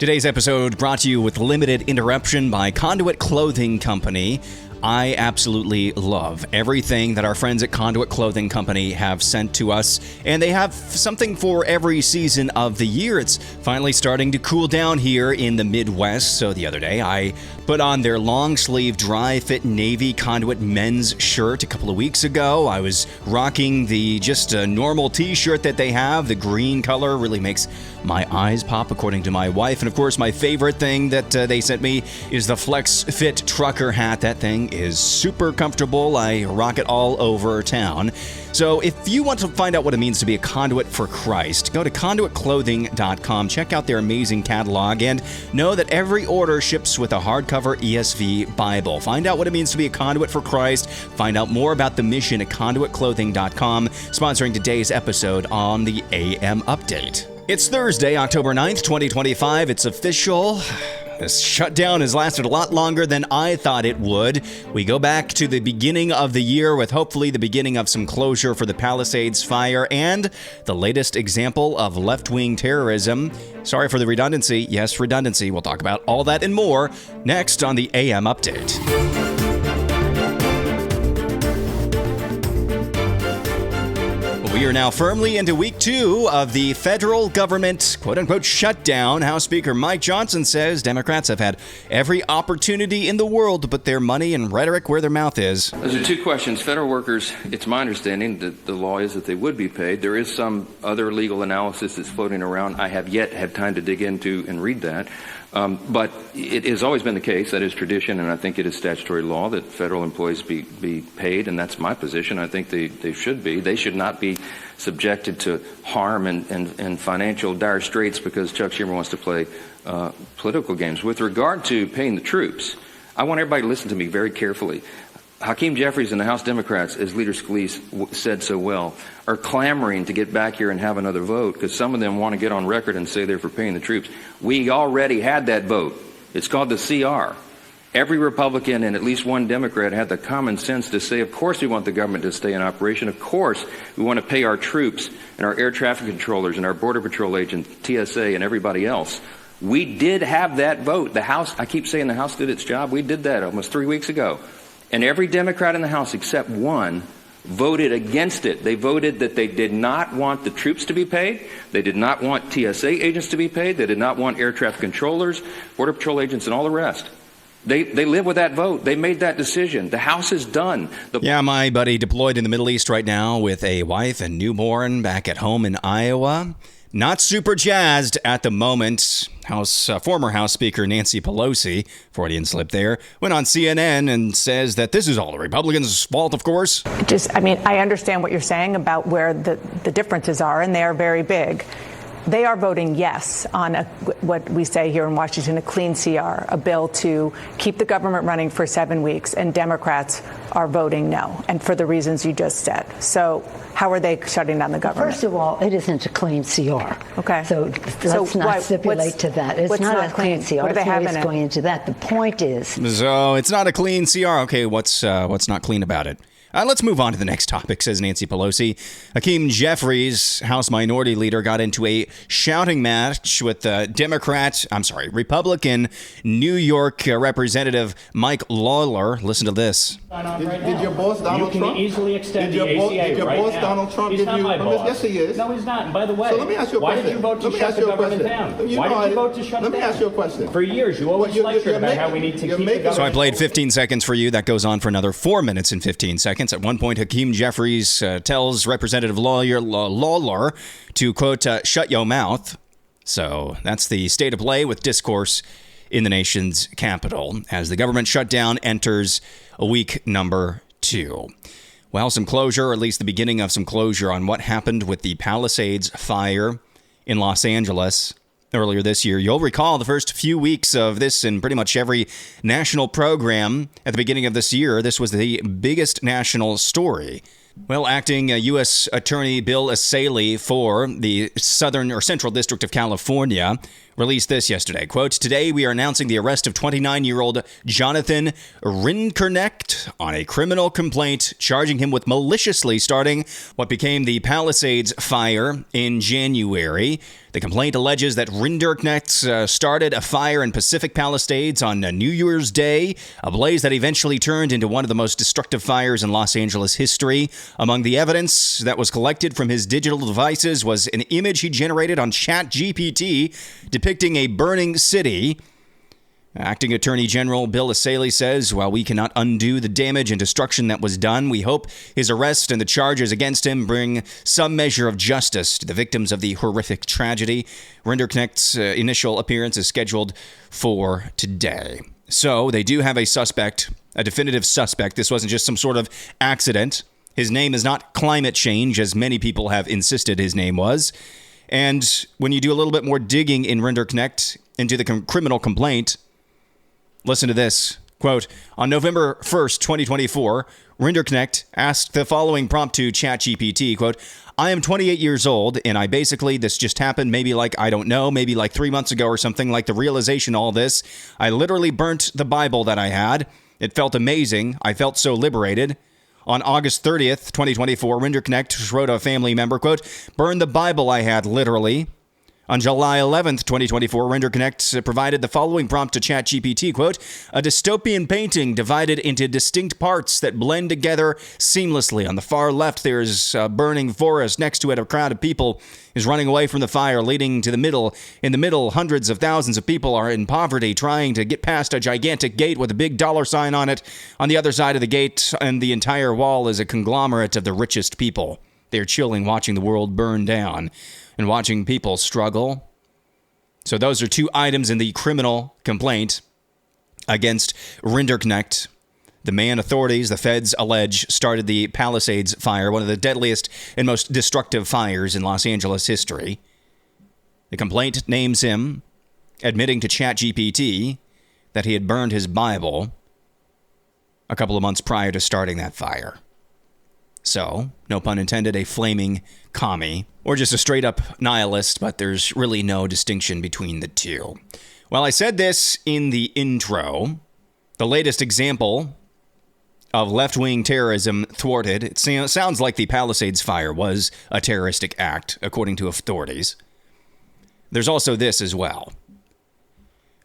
Today's episode brought to you with limited interruption by Conduit Clothing Company. I absolutely love everything that our friends at Conduit Clothing Company have sent to us, and they have something for every season of the year. It's finally starting to cool down here in the Midwest, so the other day I put on their long-sleeve dry-fit navy Conduit men's shirt a couple of weeks ago. I was rocking the just normal t-shirt that they have. The green color really makes my eyes pop, according to my wife. And of course, my favorite thing that they sent me is the Flex Fit trucker hat. That thing is super comfortable. I rock it all over town. So if you want to find out what it means to be a conduit for Christ, go to conduitclothing.com, check out their amazing catalog, and know that every order ships with a hardcover ESV Bible. Find out what it means to be a conduit for Christ. Find out more about the mission at conduitclothing.com, sponsoring today's episode on the AM Update. It's Thursday, October 9th, 2025. It's official. This shutdown has lasted a lot longer than I thought it would. We go back to the beginning of the year with hopefully the beginning of some closure for the Palisades fire and the latest example of left-wing terrorism. Sorry for the redundancy. Yes, redundancy. We'll talk about all that and more next on the AM Update. We are now firmly into week 2 of the federal government quote-unquote shutdown. House Speaker Mike Johnson says Democrats have had every opportunity in the world to put their money and rhetoric where their mouth is. Those are two questions. Federal workers, it's my understanding that the law is that they would be paid. There is some other legal analysis that's floating around. I have yet had time to dig into and read that. But it has always been the case, that is tradition, and I think it is statutory law that federal employees be paid, and that's my position. I think they should be. They should not be subjected to harm and financial dire straits because Chuck Schumer wants to play political games. With regard to paying the troops, I want everybody to listen to me very carefully. Hakeem Jeffries and the House Democrats, as Leader Scalise said so well, are clamoring to get back here and have another vote because some of them want to get on record and say they're for paying the troops. We already had that vote. It's called the CR. Every Republican and at least one Democrat had the common sense to say, of course we want the government to stay in operation. Of course we want to pay our troops and our air traffic controllers and our Border Patrol agents, TSA, and everybody else. We did have that vote. The House, I keep saying the House did its job. We did that almost 3 weeks ago. And every Democrat in the House except one voted against it. They voted that they did not want the troops to be paid. They did not want TSA agents to be paid. They did not want air traffic controllers, Border Patrol agents, and all the rest. They live with that vote. They made that decision. The House is done. Yeah, my buddy deployed in the Middle East right now with a wife and newborn back at home in Iowa. Not super jazzed at the moment. Former House Speaker Nancy Pelosi, Freudian slip there, went on CNN and says that this is all the Republicans' fault, of course. I understand what you're saying about where the differences are, and they are very big. They are voting yes on what we say here in Washington, a clean CR, a bill to keep the government running for 7 weeks, and Democrats are voting no, and for the reasons you just said. So how are they shutting down the government? First of all, it isn't a clean CR. Okay. So let's not stipulate to that. It's not a clean CR. What do they have in it? Going into that. The point is. So it's not a clean CR. Okay, what's not clean about it? Let's move on to the next topic, says Nancy Pelosi. Hakeem Jeffries, House Minority Leader, got into a shouting match with Republican New York Representative Mike Lawler. Listen to this. Did your boss Donald Trump? You can easily extend the ACA did your right boss now. Donald Trump He's give not you? my boss. Yes, he is. No, he's not. And by the way, So let me ask you a why question. did you vote to Let me shut ask the you a government question. down? You Why know, did you vote to shut it Let me down? ask you a question. For years, you always lectured about how we need to keep the government. So I played 15 seconds for you. That goes on for another 4 minutes and 15 seconds. At one point, Hakeem Jeffries tells Representative Lawler to, quote, shut your mouth. So that's the state of play with discourse in the nation's capital as the government shutdown enters week number 2. Well, some closure, or at least the beginning of some closure on what happened with the Palisades fire in Los Angeles earlier this year. You'll recall the first few weeks of this in pretty much every national program at the beginning of this year. This was the biggest national story Well, acting U.S. Attorney Bill Escalate for the Southern or Central District of California released this yesterday. Quote, "Today we are announcing the arrest of 29-year-old Jonathan Rinderknecht on a criminal complaint charging him with maliciously starting what became the Palisades fire in January. The complaint alleges that Rinderknecht started a fire in Pacific Palisades on New Year's Day, a blaze that eventually turned into one of the most destructive fires in Los Angeles history. Among the evidence that was collected from his digital devices was an image he generated on ChatGPT depicting a burning city. Acting Attorney General Bill Escalate says, while we cannot undo the damage and destruction that was done, we hope his arrest and the charges against him bring some measure of justice to the victims of the horrific tragedy. Rinderknecht's initial appearance is scheduled for today. So they do have a suspect, a definitive suspect. This wasn't just some sort of accident. His name is not climate change, as many people have insisted his name was. And when you do a little bit more digging in Rinderknecht into the criminal complaint, listen to this. Quote, on November 1st, 2024, Rinderknecht asked the following prompt to ChatGPT, quote, I am 28 years old, and this just happened maybe maybe like 3 months ago or something, like the realization of all this. I literally burnt the Bible that I had. It felt amazing. I felt so liberated. On August 30th, 2024, Rinderknecht wrote a family member, quote, burn the Bible I had, literally. On July 11th, 2024, Rinderknecht provided the following prompt to ChatGPT, quote, a dystopian painting divided into distinct parts that blend together seamlessly. On the far left, there's a burning forest. Next to it, a crowd of people is running away from the fire, leading to the middle. In the middle, hundreds of thousands of people are in poverty, trying to get past a gigantic gate with a big dollar sign on it. On the other side of the gate, and the entire wall is a conglomerate of the richest people. They're chilling, watching the world burn down and watching people struggle. So those are two items in the criminal complaint against Rinderknecht, the man authorities, the feds, allege started the Palisades fire, one of the deadliest and most destructive fires in Los Angeles history. The complaint names him admitting to ChatGPT that he had burned his Bible a couple of months prior to starting that fire. So, no pun intended, a flaming commie, or just a straight-up nihilist, but there's really no distinction between the two. Well, I said this in the intro. The latest example of left-wing terrorism thwarted. It sounds like the Palisades fire was a terroristic act, according to authorities. There's also this as well.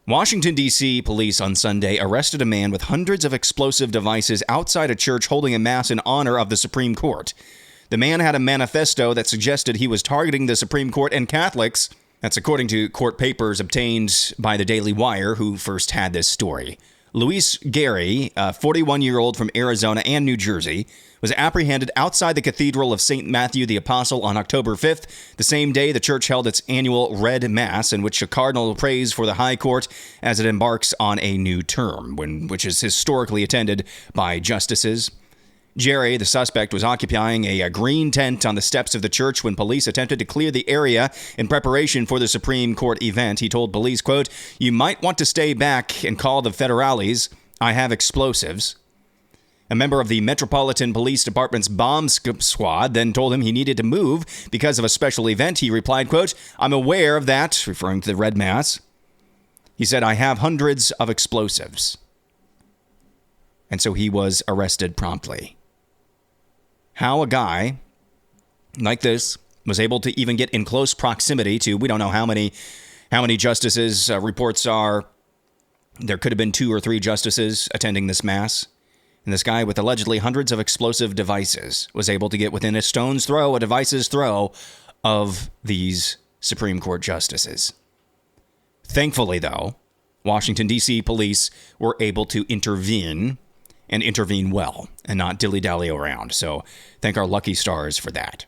Washington, D.C. police on Sunday arrested a man with hundreds of explosive devices outside a church holding a mass in honor of the Supreme Court. The man had a manifesto that suggested he was targeting the Supreme Court and Catholics. That's according to court papers obtained by the Daily Wire, who first had this story. Luis Gary, a 41-year-old from Arizona and New Jersey, was apprehended outside the Cathedral of St. Matthew the Apostle on October 5th, the same day the church held its annual Red Mass, in which a cardinal prays for the High Court as it embarks on a new term, which is historically attended by justices. Jerry, the suspect, was occupying a green tent on the steps of the church when police attempted to clear the area in preparation for the Supreme Court event. He told police, quote, you might want to stay back and call the federales. I have explosives. A member of the Metropolitan Police Department's bomb squad then told him he needed to move because of a special event. He replied, quote, I'm aware of that, referring to the Red Mass. He said, I have hundreds of explosives. And so he was arrested promptly. How a guy like this was able to even get in close proximity to, we don't know how many justices. Reports are there could have been 2 or 3 justices attending this mass. And this guy with allegedly hundreds of explosive devices was able to get within a device's throw of these Supreme Court justices. Thankfully, though, Washington, D.C. police were able to intervene and intervene well and not dilly-dally around. So thank our lucky stars for that.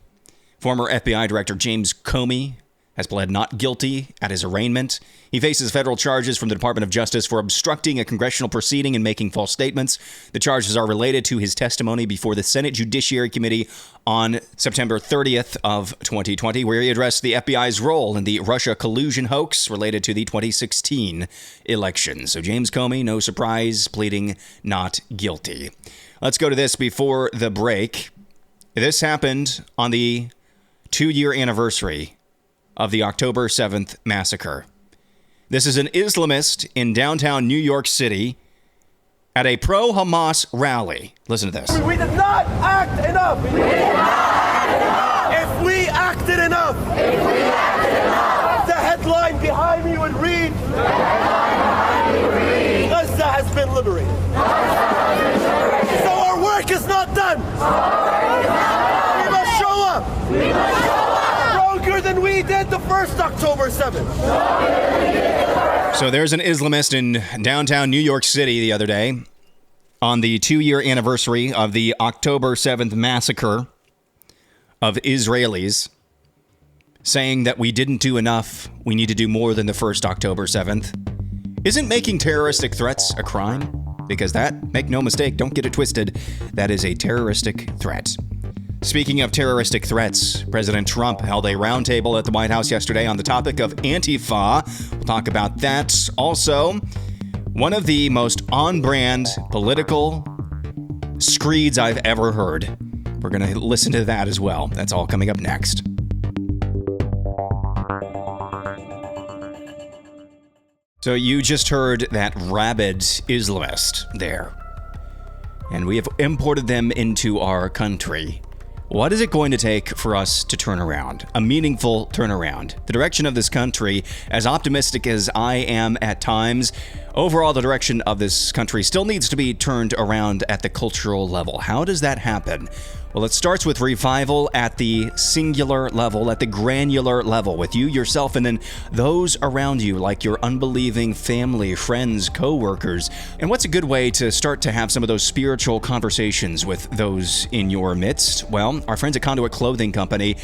Former FBI Director James Comey has pled not guilty at his arraignment. He faces federal charges from the Department of Justice for obstructing a congressional proceeding and making false statements. The charges are related to his testimony before the Senate Judiciary Committee on September 30th of 2020, where he addressed the FBI's role in the Russia collusion hoax related to the 2016 election. So James Comey, no surprise, pleading not guilty. Let's go to this before the break. This happened on the 2-year anniversary of the October 7th massacre. This is an Islamist in downtown New York City at a pro-Hamas rally. Listen to this. We did not act enough. We did not act enough. If we acted enough. If we acted enough. The headline behind me would read. The headline behind me would read. Gaza has been liberated. So our work is not done. We must show up. We must show up. Stronger than we did the first October 7th. So there's an Islamist in downtown New York City the other day on the 2-year anniversary of the October 7th massacre of Israelis, saying that we didn't do enough. We need to do more than the first October 7th. Isn't making terroristic threats a crime? Because that, make no mistake, don't get it twisted, that is a terroristic threat. Speaking of terroristic threats, President Trump held a roundtable at the White House yesterday on the topic of Antifa. We'll talk about that. Also, one of the most on-brand political screeds I've ever heard. We're going to listen to that as well. That's all coming up next. So you just heard that rabid Islamist there. And we have imported them into our country. What is it going to take for us to turn around? A meaningful turnaround. The direction of this country, as optimistic as I am at times, overall the direction of this country still needs to be turned around at the cultural level. How does that happen? Well, it starts with revival at the singular level, at the granular level, with you, yourself, and then those around you, like your unbelieving family, friends, co-workers. And what's a good way to start to have some of those spiritual conversations with those in your midst? Well, our friends at Conduit Clothing Company,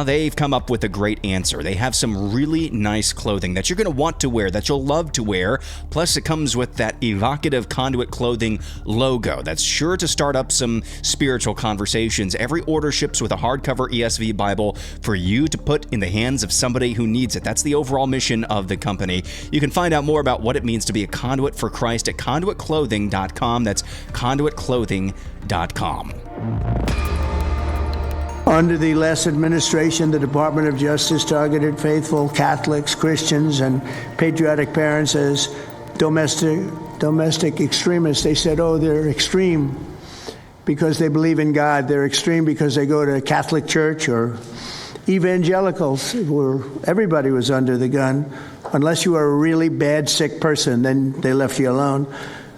they've come up with a great answer. They have some really nice clothing that you're going to want to wear, that you'll love to wear. Plus, it comes with that evocative Conduit Clothing logo that's sure to start up some spiritual conversations. Every order ships with a hardcover ESV Bible for you to put in the hands of somebody who needs it. That's the overall mission of the company. You can find out more about what it means to be a conduit for Christ at conduitclothing.com. That's conduitclothing.com. Under the last administration, the Department of Justice targeted faithful Catholics, Christians, and patriotic parents as domestic extremists. They said, oh, they're extreme because they believe in God. They're extreme because they go to a Catholic church, or evangelicals, where everybody was under the gun. Unless you were a really bad, sick person, then they left you alone.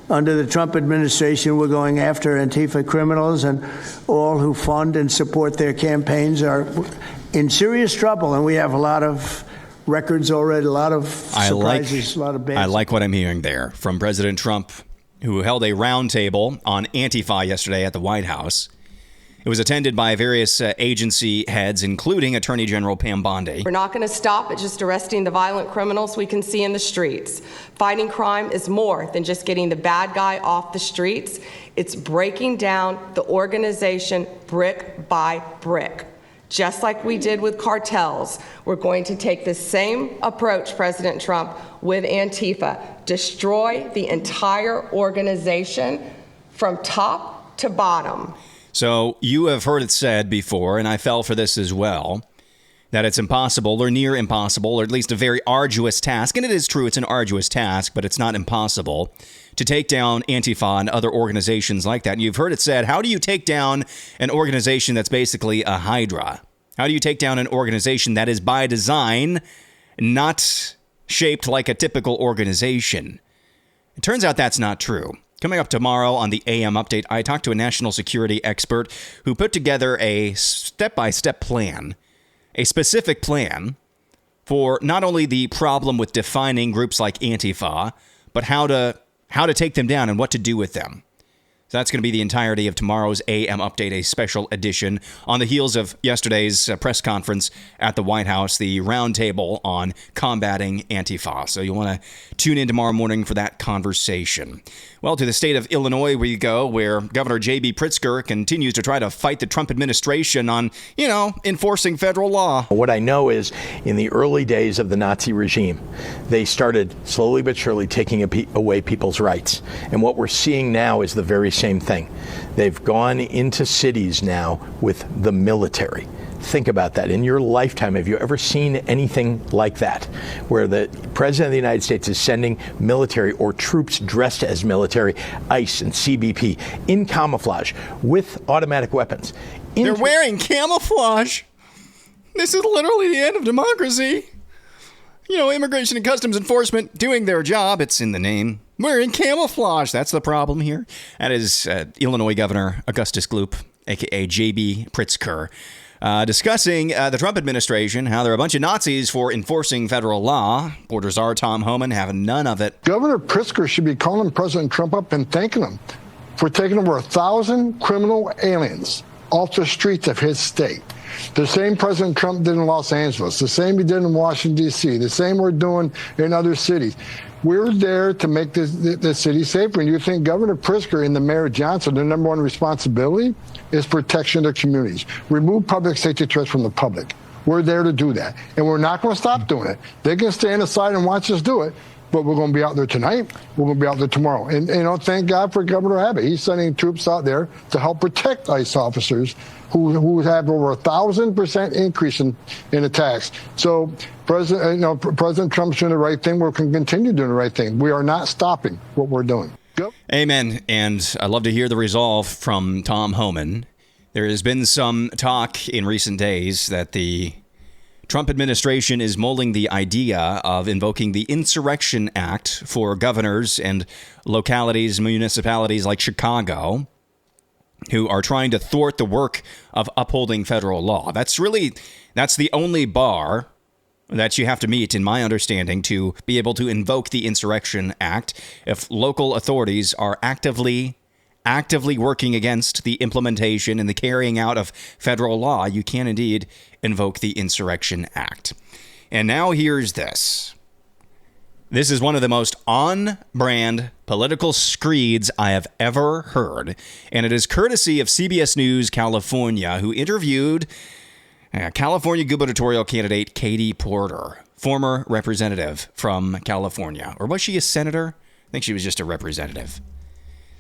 Under the Trump administration, we're going after Antifa criminals, and all who fund and support their campaigns are in serious trouble. And we have a lot of records already, a lot of surprises, a lot of bad. I like what I'm hearing there from President Trump, who held a roundtable on Antifa yesterday at the White House. It was attended by various agency heads, including Attorney General Pam Bondi. We're not going to stop at just arresting the violent criminals we can see in the streets. Fighting crime is more than just getting the bad guy off the streets. It's breaking down the organization brick by brick. Just like we did with cartels, we're going to take the same approach, President Trump, with Antifa. Destroy the entire organization from top to bottom. So you have heard it said before, and I fell for this as well, that it's impossible or near impossible, or at least a very arduous task. And it is true, it's an arduous task, but it's not impossible to take down Antifa and other organizations like that. And you've heard it said, how do you take down an organization that's basically a hydra? How do you take down an organization that is by design not shaped like a typical organization? It turns out that's not true. Coming up tomorrow on the AM Update, I talked to a national security expert who put together a step-by-step plan, a specific plan for not only the problem with defining groups like Antifa, but how to take them down and what to do with them. So that's going to be the entirety of tomorrow's AM Update, a special edition on the heels of yesterday's press conference at the White House, the roundtable on combating Antifa. So you'll want to tune in tomorrow morning for that conversation. Well, to the state of Illinois we go, where Governor J.B. Pritzker continues to try to fight the Trump administration on, enforcing federal law. What I know is in the early days of the Nazi regime, they started slowly but surely taking away people's rights. And what we're seeing now is the very same thing. They've gone into cities now with the military. Think about that. In your lifetime, have you ever seen anything like that, where the President of the United States is sending military or troops dressed as military, ICE and CBP, in camouflage with automatic weapons? They're wearing camouflage. This is literally the end of democracy. You know, Immigration and Customs Enforcement doing their job. It's in the name. Wearing camouflage. That's the problem here. That is Illinois Governor Augustus Gloop, a.k.a. J.B. Pritzker, discussing the Trump administration, how they're a bunch of Nazis for enforcing federal law. Border czar Tom Homan having none of it. Governor Pritzker should be calling President Trump up and thanking him for taking over 1,000 criminal aliens off the streets of his state. The same President Trump did in Los Angeles, the same he did in Washington, D.C., the same we're doing in other cities. We're there to make the city safer. And you think Governor Pritzker and the Mayor Johnson, their number one responsibility is protection of communities. Remove public safety threats from the public. We're there to do that. And we're not going to stop doing it. They can stand aside and watch us do it. But we're going to be out there tonight. We're going to be out there tomorrow. And thank God for Governor Abbott. He's sending troops out there to help protect ICE officers who have over 1,000% increase in attacks. So President Trump's doing the right thing. We're going to continue doing the right thing. We are not stopping what we're doing. Go. Amen. And I'd love to hear the resolve from Tom Homan. There has been some talk in recent days that the Trump administration is mulling the idea of invoking the Insurrection Act for governors and localities, municipalities like Chicago, who are trying to thwart the work of upholding federal law. That's the only bar that you have to meet, in my understanding, to be able to invoke the Insurrection Act. If local authorities are actively working against the implementation and the carrying out of federal law, you can indeed invoke the Insurrection Act. And now here's this. This is one of the most on-brand political screeds I have ever heard, and it is courtesy of CBS News California, who interviewed California gubernatorial candidate Katie Porter, former representative from California. Or was she a senator? I think she was just a representative.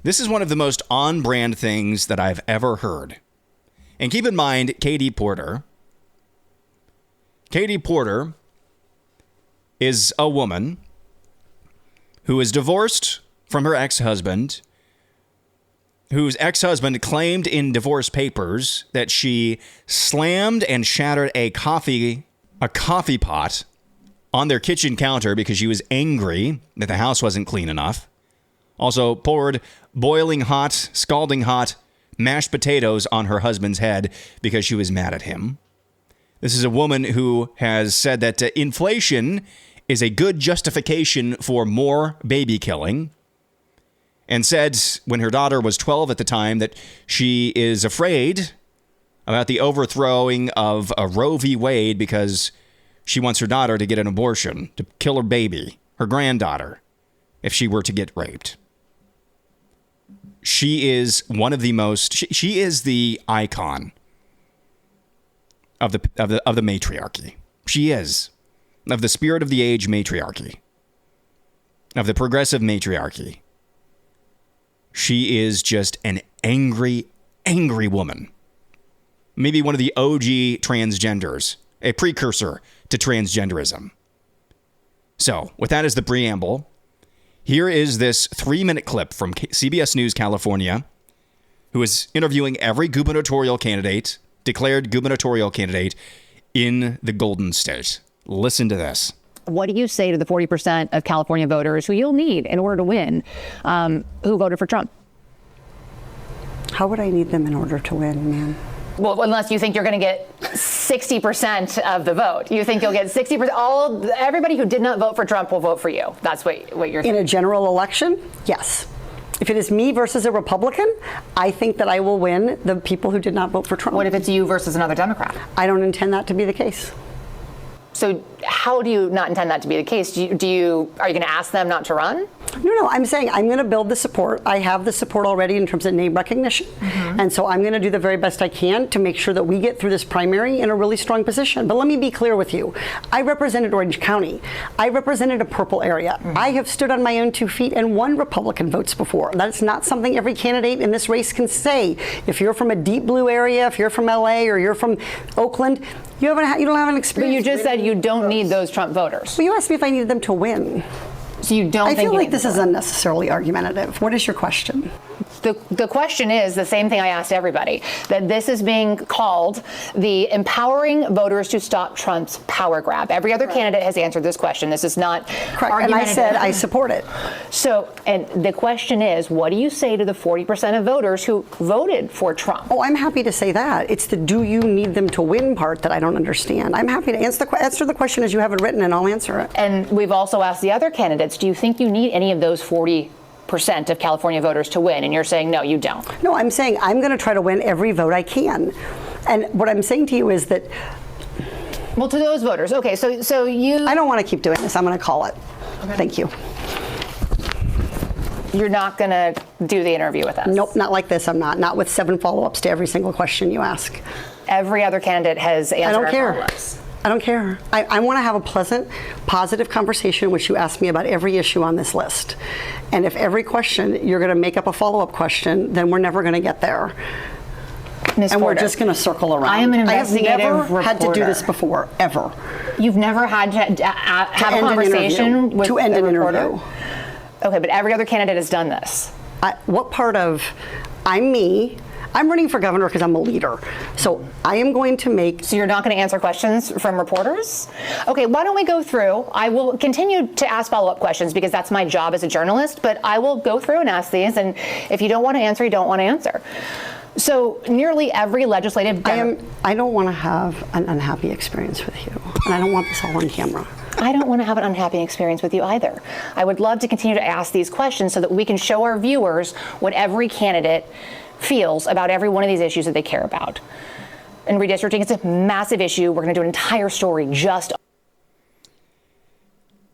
This is one of the most on-brand things that I've ever heard. And keep in mind, Katie Porter is a woman who is divorced from her ex-husband, whose ex-husband claimed in divorce papers that she slammed and shattered a coffee pot on their kitchen counter because she was angry that the house wasn't clean enough. Also poured boiling hot, scalding hot mashed potatoes on her husband's head because she was mad at him. This is a woman who has said that inflation is a good justification for more baby killing, and said when her daughter was 12 at the time that she is afraid about the overthrowing of a Roe v. Wade because she wants her daughter to get an abortion, to kill her baby, her granddaughter, if she were to get raped. She is one of the most, she is the icon of the matriarchy. She is. Of the spirit of the age matriarchy. Of the progressive matriarchy. She is just an angry, angry woman. Maybe one of the OG transgenders. A precursor to transgenderism. So, with that as the preamble, here is this 3-minute clip from CBS News California, who is interviewing every gubernatorial candidate, declared gubernatorial candidate in the Golden State. Listen to this. What do you say to the 40% of California voters who you'll need in order to win, who voted for Trump? How would I need them in order to win, ma'am? Well, unless you think you're going to get 60% of the vote. You think you'll get 60%. Everybody who did not vote for Trump will vote for you. That's what you're saying. In a general election, yes. If it is me versus a Republican, I think that I will win the people who did not vote for Trump. What if it's you versus another Democrat? I don't intend that to be the case. So how do you not intend that to be the case? Are you going to ask them not to run? No, I'm saying I'm going to build the support. I have the support already in terms of name recognition. And so I'm going to do the very best I can to make sure that we get through this primary in a really strong position. But let me be clear with you. I represented Orange County. I represented a purple area. I have stood on my own 2 feet and won Republican votes before. That's not something every candidate in this race can say. If you're from a deep blue area, if you're from LA or you're from Oakland, you don't have an experience. But you just said you don't need those Trump voters. Well, you asked me if I needed them to win. So you don't think I feel like this is unnecessarily argumentative. What is your question? The question is the same thing I asked everybody, that this is being called the empowering voters to stop Trump's power grab. Every other candidate has answered this question. This is not correct. And I said I support it. So, and the question is, what do you say to the 40% of voters who voted for Trump? Oh, I'm happy to say that. It's the do you need them to win part that I don't understand. I'm happy to answer the question as you have it written, and I'll answer it. And we've also asked the other candidates, do you think you need any of those 40% of California voters to win? And you're saying, no, you don't. No, I'm saying I'm going to try to win every vote I can. And what I'm saying to you is that... Well, to those voters, okay, so you... I don't want to keep doing this. I'm going to call it. Okay. Thank you. You're not going to do the interview with us? Nope, not like this. I'm not. Not with 7 follow-ups to every single question you ask. Every other candidate has answered I don't care. follow-ups. I don't care. I want to have a pleasant, positive conversation in which you ask me about every issue on this list. And if every question you're going to make up a follow-up question, then we're never going to get there. Ms. And Porter, we're just going to circle around. I am an investigative I have never had to do reporter. this before, ever. You've never had to have a conversation with to end a an reporter? interview. Okay, but every other candidate has done this. What part of I'm me? I'm running for governor because I'm a leader. So I am going to make... So you're not going to answer questions from reporters? Okay, why don't we go through? I will continue to ask follow-up questions because that's my job as a journalist, but I will go through and ask these, and if you don't want to answer, you don't want to answer. So nearly every legislative... I don't want to have an unhappy experience with you, and I don't want this all on camera. I don't want to have an unhappy experience with you either. I would love to continue to ask these questions so that we can show our viewers what every candidate feels about every one of these issues that they care about. And redistricting is a massive issue. We're going to do an entire story just...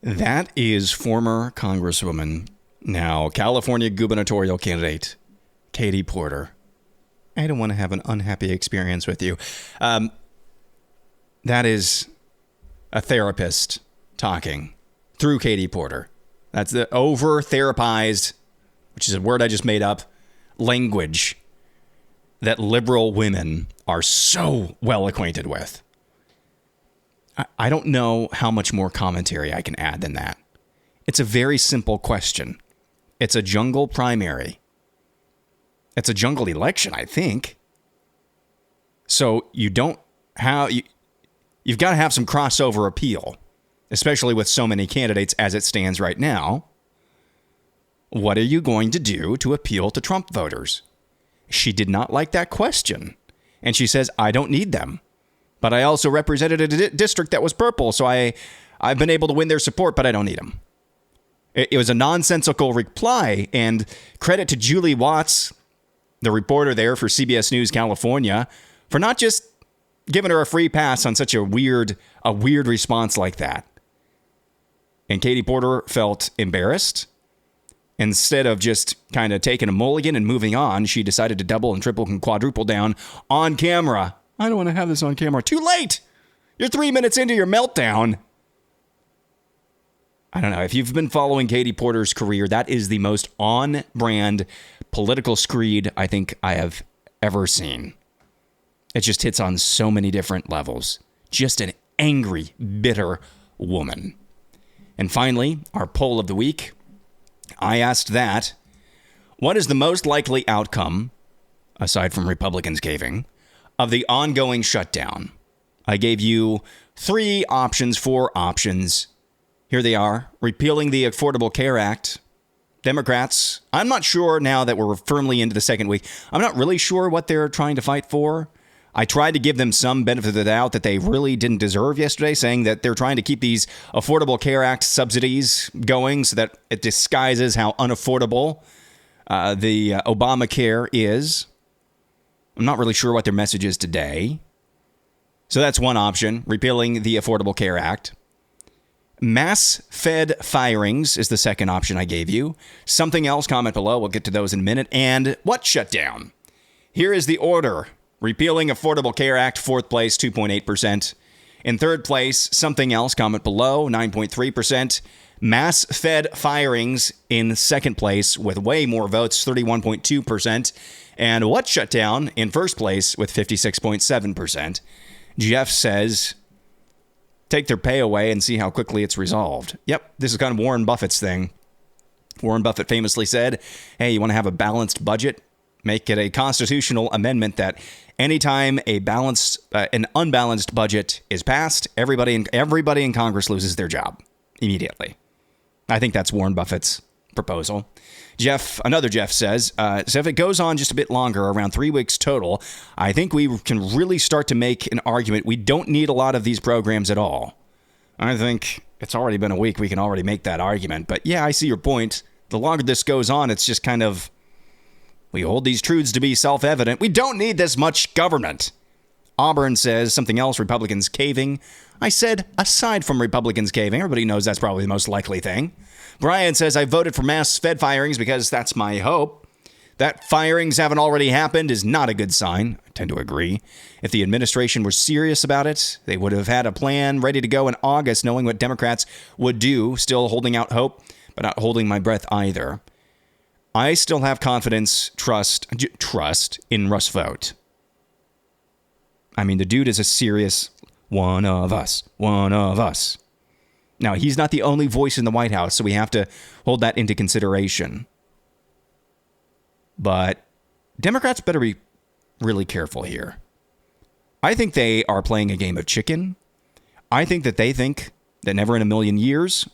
That is former Congresswoman, now California gubernatorial candidate, Katie Porter. I don't want to have an unhappy experience with you. That is a therapist talking through Katie Porter. That's the over-therapized, which is a word I just made up, language that liberal women are so well acquainted with. I don't know how much more commentary I can add than that. It's a very simple question. It's a jungle primary. It's a jungle election, I think. So you've got to have some crossover appeal, especially with so many candidates as it stands right now. What are you going to do to appeal to Trump voters? She did not like that question. And she says, I don't need them. But I also represented a district that was purple, so I've been able to win their support, but I don't need them. It was a nonsensical reply, and credit to Julie Watts, the reporter there for CBS News California, for not just giving her a free pass on such a weird response like that. And Katie Porter felt embarrassed. Instead of just kind of taking a mulligan and moving on, she decided to double and triple and quadruple down on camera. I don't want to have this on camera. Too late! You're 3 minutes into your meltdown. I don't know. If you've been following Katie Porter's career, that is the most on-brand political screed I think I have ever seen. It just hits on so many different levels. Just an angry, bitter woman. And finally, our poll of the week. I asked that, what is the most likely outcome, aside from Republicans caving, of the ongoing shutdown? I gave you 4 options. Here they are. Repealing the Affordable Care Act. Democrats, I'm not sure now that we're firmly into the second week. I'm not really sure what they're trying to fight for. I tried to give them some benefit of the doubt that they really didn't deserve yesterday, saying that they're trying to keep these Affordable Care Act subsidies going so that it disguises how unaffordable the Obamacare is. I'm not really sure what their message is today. So that's one option, repealing the Affordable Care Act. Mass Fed firings is the second option I gave you. Something else, comment below. We'll get to those in a minute. And what shutdown? Here is the order. Repealing Affordable Care Act, fourth place, 2.8%. In third place, something else, comment below, 9.3%. Mass Fed firings in second place with way more votes, 31.2%. And what shutdown in first place with 56.7%. Jeff says, take their pay away and see how quickly it's resolved. Yep, this is kind of Warren Buffett's thing. Warren Buffett famously said, hey, you want to have a balanced budget? Make it a constitutional amendment that anytime an unbalanced budget is passed, everybody in Congress loses their job immediately. I think that's Warren Buffett's proposal. Another Jeff says, so if it goes on just a bit longer, around 3 weeks total, I think we can really start to make an argument. We don't need a lot of these programs at all. I think it's already been a week. We can already make that argument. But yeah, I see your point. The longer this goes on, it's just kind of, we hold these truths to be self-evident. We don't need this much government. Auburn says something else, Republicans caving. I said, aside from Republicans caving, everybody knows that's probably the most likely thing. Brian says, I voted for mass Fed firings because that's my hope. That firings haven't already happened is not a good sign. I tend to agree. If the administration were serious about it, they would have had a plan ready to go in August, knowing what Democrats would do, still holding out hope, but not holding my breath either. I still have confidence, trust in Russ Vought. I mean, the dude is a serious one of us. Now, he's not the only voice in the White House, so we have to hold that into consideration. But Democrats better be really careful here. I think they are playing a game of chicken. I think that they think that never in a million years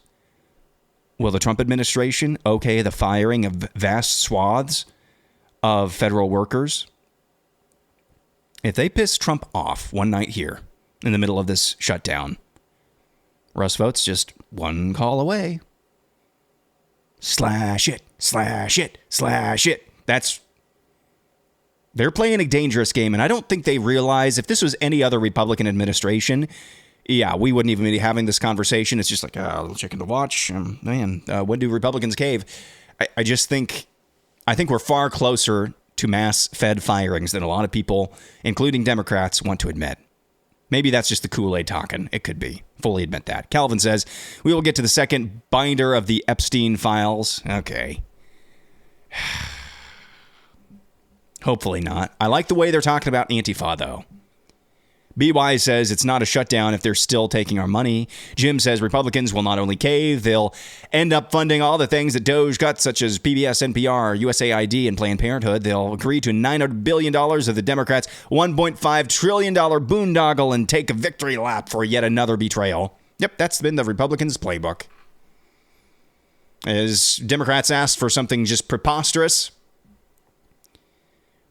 will the Trump administration okay the firing of vast swaths of federal workers. If they piss Trump off one night here in the middle of this shutdown, Russ Vought's just one call away. Slash it. They're playing a dangerous game, and I don't think they realize if this was any other Republican administration, yeah, we wouldn't even be having this conversation. It's just like, chicken to watch. When do Republicans cave? I think we're far closer to mass Fed firings than a lot of people, including Democrats, want to admit. Maybe that's just the Kool-Aid talking. It could be. Fully admit that. Calvin says, we will get to the second binder of the Epstein files. Okay. Hopefully not. I like the way they're talking about Antifa, though. BY says it's not a shutdown if they're still taking our money. Jim says Republicans will not only cave, they'll end up funding all the things that Doge got, such as PBS, NPR, USAID, and Planned Parenthood. They'll agree to $900 billion of the Democrats' $1.5 trillion boondoggle and take a victory lap for yet another betrayal. Yep, that's been the Republicans' playbook. As Democrats asked for something just preposterous,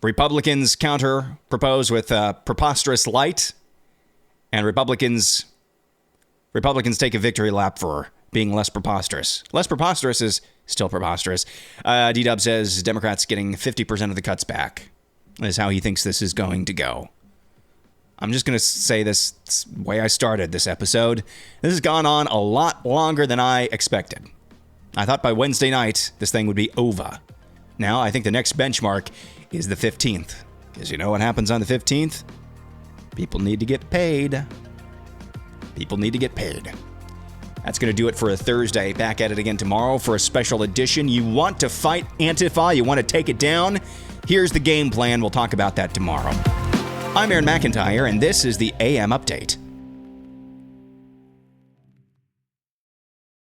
Republicans counter-propose with preposterous light, and Republicans take a victory lap for being less preposterous. Less preposterous is still preposterous. D-Dub says Democrats getting 50% of the cuts back is how he thinks this is going to go. I'm just going to say this the way I started this episode. This has gone on a lot longer than I expected. I thought by Wednesday night this thing would be over. Now I think the next benchmark is the 15th. Because you know what happens on the 15th? People need to get paid. That's going to do it for a Thursday. Back at it again tomorrow for a special edition. You want to fight Antifa? You want to take it down? Here's the game plan. We'll talk about that tomorrow. I'm Aaron McIntire, and this is the AM Update.